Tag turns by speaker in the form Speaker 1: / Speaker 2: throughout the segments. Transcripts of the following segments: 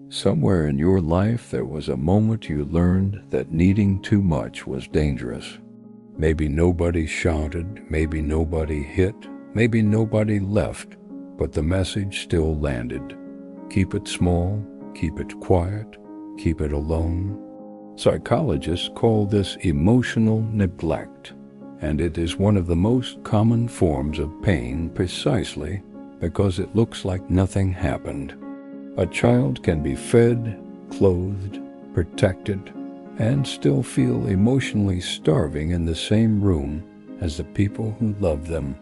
Speaker 1: Somewhere in your life there was a moment you learned that needing too much was dangerous. Maybe nobody shouted, maybe nobody hit, maybe nobody left, but the message still landed. Keep it small, keep it quiet, keep it alone. Psychologists call this emotional neglect, and it is one of the most common forms of pain precisely because it looks like nothing happened. A child can be fed, clothed, protected, and still feel emotionally starving in the same room as the people who love them.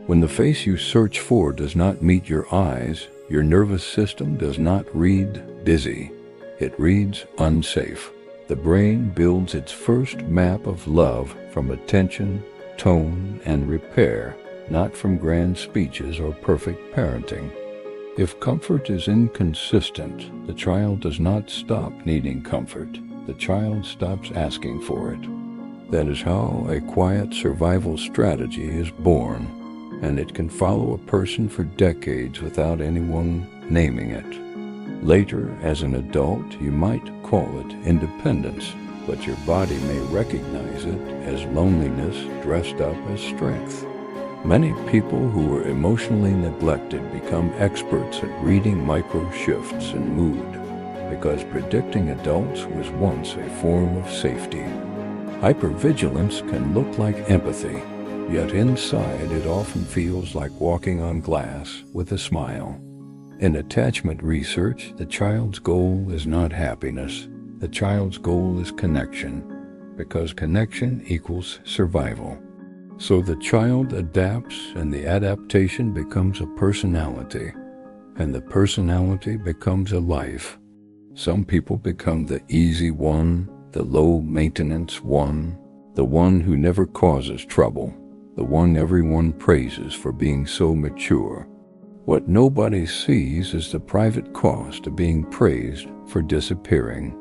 Speaker 1: When the face you search for does not meet your eyes, your nervous system does not read busy. It reads unsafe. The brain builds its first map of love from attention, tone, and repair, not from grand speeches or perfect parenting. If comfort is inconsistent, the child does not stop needing comfort. The child stops asking for it. That is how a quiet survival strategy is born, and it can follow a person for decades without anyone naming it. Later, as an adult, you might call it independence, but your body may recognize it as loneliness dressed up as strength. Many people who were emotionally neglected become experts at reading micro-shifts in mood, because predicting adults was once a form of safety. Hypervigilance can look like empathy, yet inside it often feels like walking on glass with a smile. In attachment research, the child's goal is not happiness. The child's goal is connection, because connection equals survival. So the child adapts, and the adaptation becomes a personality, and the personality becomes a life. Some people become the easy one, the low-maintenance one, the one who never causes trouble, the one everyone praises for being so mature. What nobody sees is the private cost of being praised for disappearing.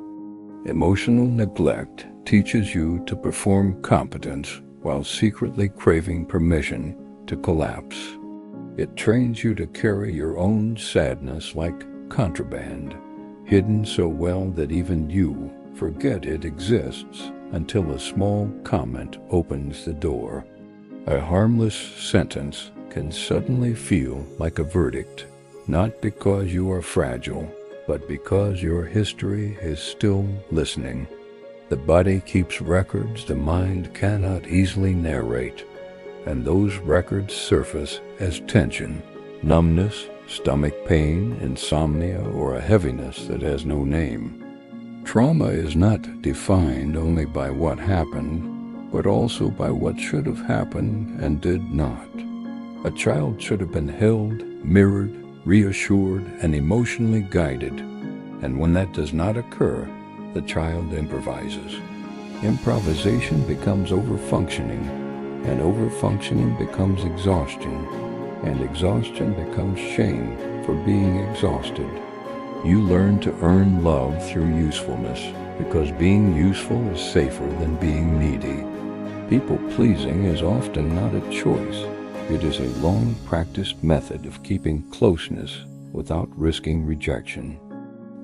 Speaker 1: Emotional neglect teaches you to perform competence while secretly craving permission to collapse. It trains you to carry your own sadness like contraband, hidden so well that even you forget it exists until a small comment opens the door. A harmless sentence can suddenly feel like a verdict, not because you are fragile, but because your history is still listening. The body keeps records the mind cannot easily narrate, and those records surface as tension, numbness, stomach pain, insomnia, or a heaviness that has no name. Trauma is not defined only by what happened, but also by what should have happened and did not. A child should have been held, mirrored, reassured, and emotionally guided, and when that does not occur, the child improvises. Improvisation becomes overfunctioning, and overfunctioning becomes exhaustion, and exhaustion becomes shame for being exhausted. You learn to earn love through usefulness, because being useful is safer than being needy. People-pleasing is often not a choice. It is a long-practiced method of keeping closeness without risking rejection.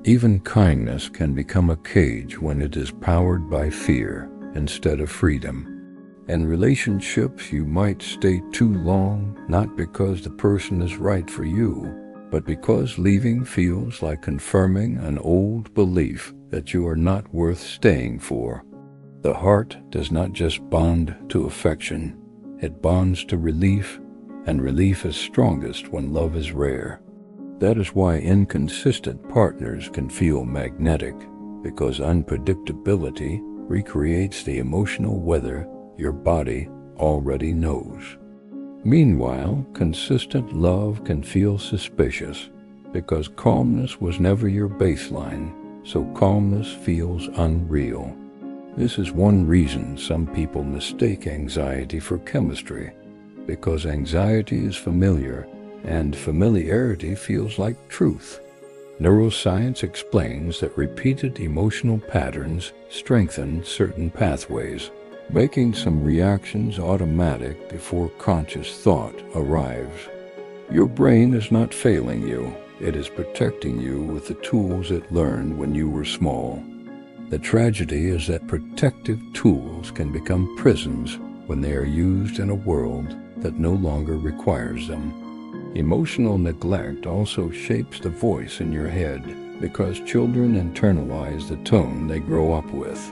Speaker 1: Even kindness can become a cage when it is powered by fear instead of freedom. In relationships, you might stay too long, not because the person is right for you, but because leaving feels like confirming an old belief that you are not worth staying for. The heart does not just bond to affection, it bonds to relief, and relief is strongest when love is rare. That is why inconsistent partners can feel magnetic, because unpredictability recreates the emotional weather your body already knows. Meanwhile, consistent love can feel suspicious, because calmness was never your baseline, so calmness feels unreal. This is one reason some people mistake anxiety for chemistry, because anxiety is familiar, and familiarity feels like truth. Neuroscience explains that repeated emotional patterns strengthen certain pathways, making some reactions automatic before conscious thought arrives. Your brain is not failing you. It is protecting you with the tools it learned when you were small. The tragedy is that protective tools can become prisons when they are used in a world that no longer requires them. Emotional neglect also shapes the voice in your head because children internalize the tone they grow up with.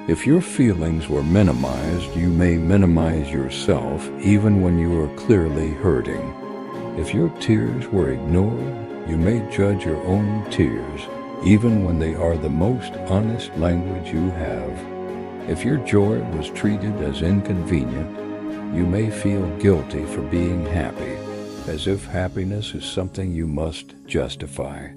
Speaker 1: If your feelings were minimized, you may minimize yourself even when you are clearly hurting. If your tears were ignored, you may judge your own tears even when they are the most honest language you have. If your joy was treated as inconvenient, you may feel guilty for being happy, as if happiness is something you must justify.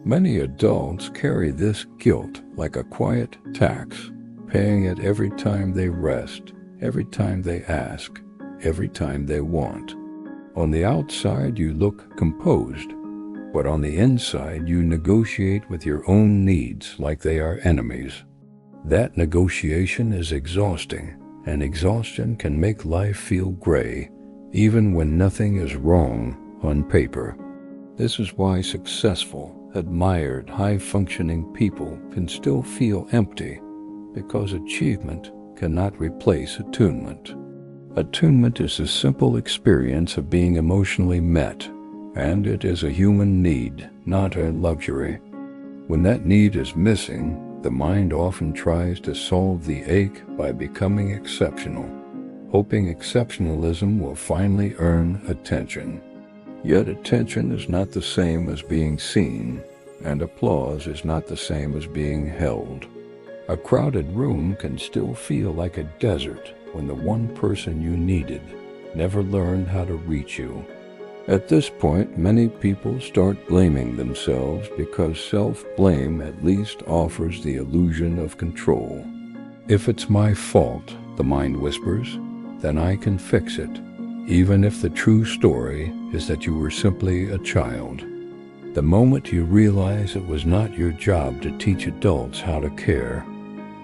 Speaker 1: Many adults carry this guilt like a quiet tax, paying it every time they rest, every time they ask, every time they want. On the outside, you look composed, but on the inside, you negotiate with your own needs like they are enemies. That negotiation is exhausting, and exhaustion can make life feel gray, even when nothing is wrong on paper. This is why successful, admired, high-functioning people can still feel empty, because achievement cannot replace attunement. Attunement is the simple experience of being emotionally met, and it is a human need, not a luxury. When that need is missing, the mind often tries to solve the ache by becoming exceptional, hoping exceptionalism will finally earn attention. Yet attention is not the same as being seen, and applause is not the same as being held. A crowded room can still feel like a desert when the one person you needed never learned how to reach you. At this point, many people start blaming themselves because self-blame at least offers the illusion of control. If it's my fault, the mind whispers, then I can fix it, even if the true story is that you were simply a child. The moment you realize it was not your job to teach adults how to care,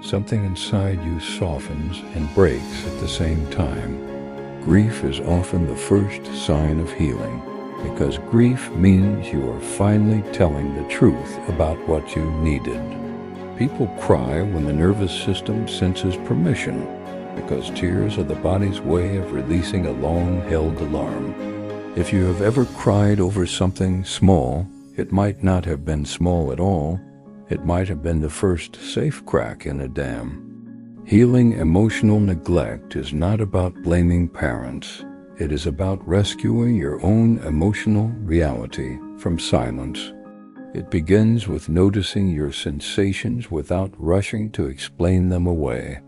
Speaker 1: something inside you softens and breaks at the same time. Grief is often the first sign of healing, because grief means you are finally telling the truth about what you needed. People cry when the nervous system senses permission, because tears are the body's way of releasing a long-held alarm. If you have ever cried over something small, it might not have been small at all. It might have been the first safe crack in a dam. Healing emotional neglect is not about blaming parents. It is about rescuing your own emotional reality from silence. It begins with noticing your sensations without rushing to explain them away.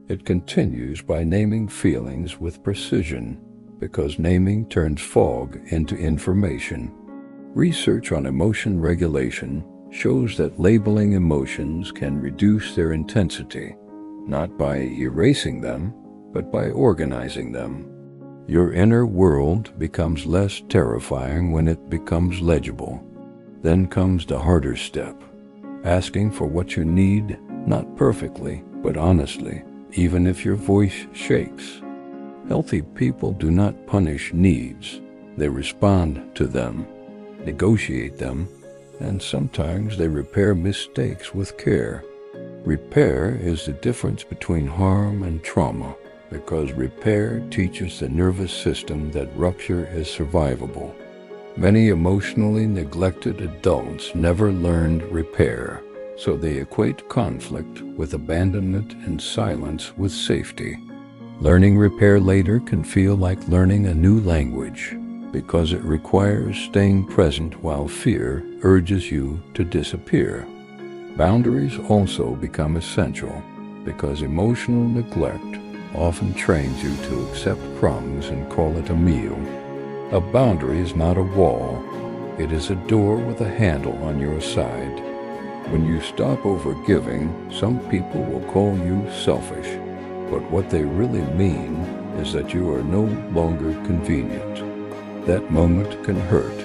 Speaker 1: It continues by naming feelings with precision, because naming turns fog into information. Research on emotion regulation shows that labeling emotions can reduce their intensity, not by erasing them, but by organizing them. Your inner world becomes less terrifying when it becomes legible. Then comes the harder step, asking for what you need, not perfectly, but honestly, even if your voice shakes. Healthy people do not punish needs. They respond to them, negotiate them, and sometimes they repair mistakes with care. Repair is the difference between harm and trauma, because repair teaches the nervous system that rupture is survivable. Many emotionally neglected adults never learned repair, so they equate conflict with abandonment and silence with safety. Learning repair later can feel like learning a new language, because it requires staying present while fear urges you to disappear. Boundaries also become essential, because emotional neglect often trains you to accept crumbs and call it a meal. A boundary is not a wall. It is a door with a handle on your side. When you stop overgiving, some people will call you selfish, but what they really mean is that you are no longer convenient. That moment can hurt,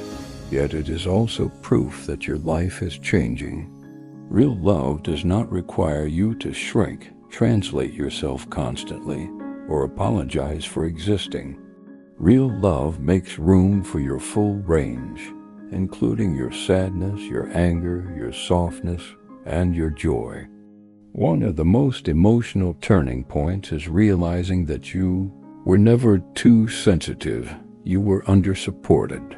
Speaker 1: yet it is also proof that your life is changing. Real love does not require you to shrink, translate yourself constantly, or apologize for existing. Real love makes room for your full range. including your sadness, your anger, your softness, and your joy. One of the most emotional turning points is realizing that you were never too sensitive. You were undersupported.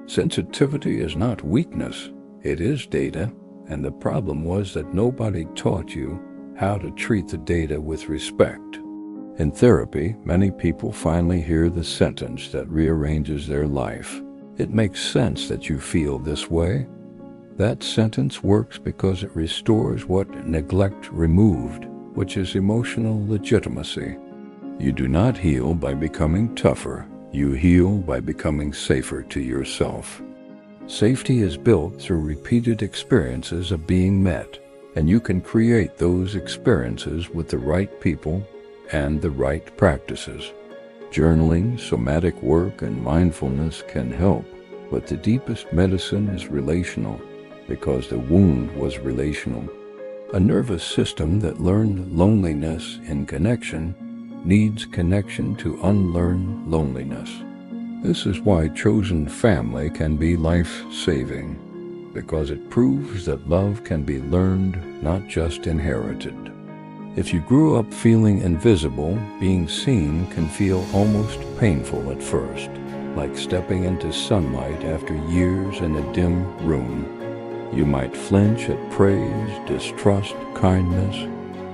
Speaker 1: Sensitivity is not weakness. It is data, and the problem was that nobody taught you how to treat the data with respect. In therapy, many people finally hear the sentence that rearranges their life. It makes sense that you feel this way. That sentence works because it restores what neglect removed, which is emotional legitimacy. You do not heal by becoming tougher. You heal by becoming safer to yourself. Safety is built through repeated experiences of being met, and you can create those experiences with the right people and the right practices. Journaling, somatic work, and mindfulness can help, but the deepest medicine is relational, because the wound was relational. A nervous system that learned loneliness in connection needs connection to unlearn loneliness. This is why chosen family can be life-saving, because it proves that love can be learned, not just inherited. If you grew up feeling invisible, being seen can feel almost painful at first, like stepping into sunlight after years in a dim room. You might flinch at praise, distrust kindness,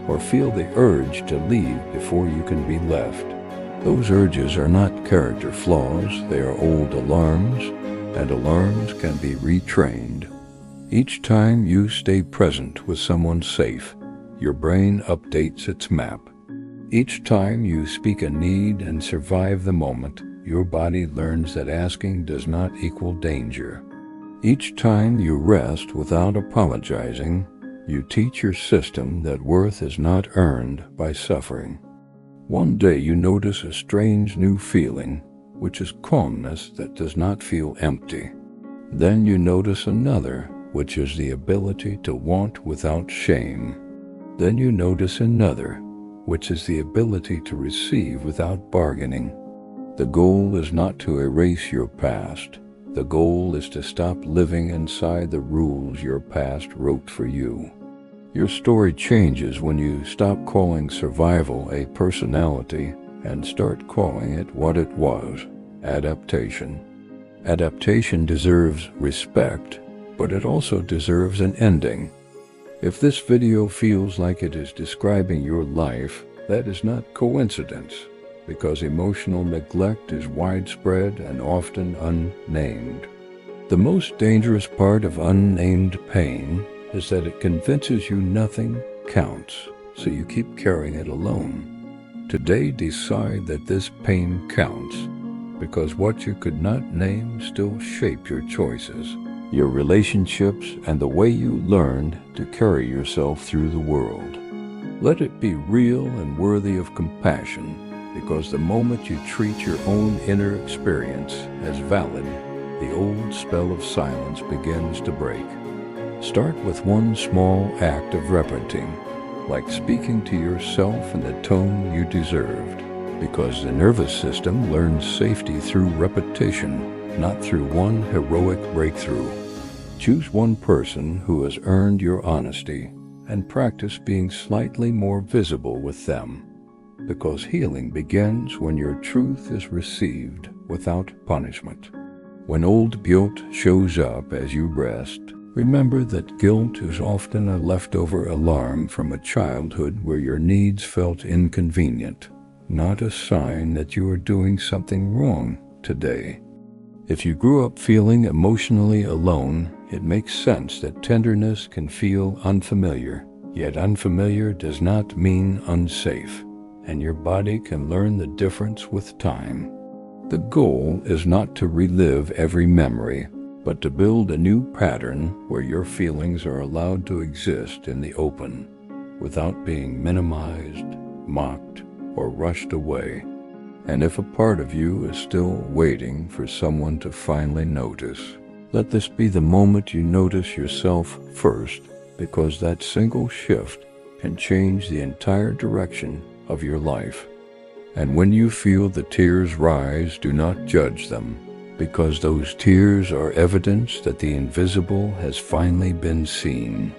Speaker 1: or feel the urge to leave before you can be left. Those urges are not character flaws, they are old alarms, and alarms can be retrained. Each time you stay present with someone safe, your brain updates its map. Each time you speak a need and survive the moment, your body learns that asking does not equal danger. Each time you rest without apologizing, you teach your system that worth is not earned by suffering. One day you notice a strange new feeling, which is calmness that does not feel empty. Then you notice another, which is the ability to want without shame. Then you notice another, which is the ability to receive without bargaining. The goal is not to erase your past. The goal is to stop living inside the rules your past wrote for you. Your story changes when you stop calling survival a personality and start calling it what it was, adaptation. Adaptation deserves respect, but it also deserves an ending. If this video feels like it is describing your life, that is not coincidence, because emotional neglect is widespread and often unnamed. The most dangerous part of unnamed pain is that it convinces you nothing counts, so you keep carrying it alone. Today, decide that this pain counts, because what you could not name still shape your choices, your relationships, and the way you learned to carry yourself through the world. Let it be real and worthy of compassion, because the moment you treat your own inner experience as valid, the old spell of silence begins to break. Start with one small act of repenting, like speaking to yourself in the tone you deserved, because the nervous system learns safety through repetition, not through one heroic breakthrough. Choose one person who has earned your honesty and practice being slightly more visible with them, because healing begins when your truth is received without punishment. When old guilt shows up as you rest, remember that guilt is often a leftover alarm from a childhood where your needs felt inconvenient, not a sign that you are doing something wrong today. If you grew up feeling emotionally alone, it makes sense that tenderness can feel unfamiliar, yet unfamiliar does not mean unsafe, and your body can learn the difference with time. The goal is not to relive every memory, but to build a new pattern where your feelings are allowed to exist in the open, without being minimized, mocked, or rushed away. And if a part of you is still waiting for someone to finally notice, let this be the moment you notice yourself first, because that single shift can change the entire direction of your life. And when you feel the tears rise, do not judge them. because those tears are evidence that the invisible has finally been seen.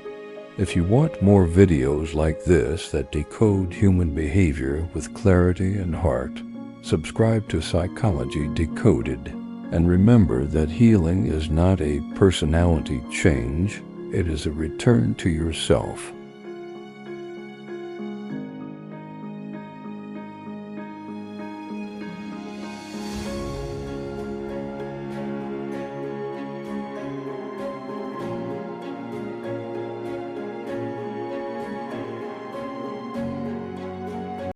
Speaker 1: If you want more videos like this that decode human behavior with clarity and heart, subscribe to Psychology Decoded. And remember that healing is not a personality change, it is a return to yourself.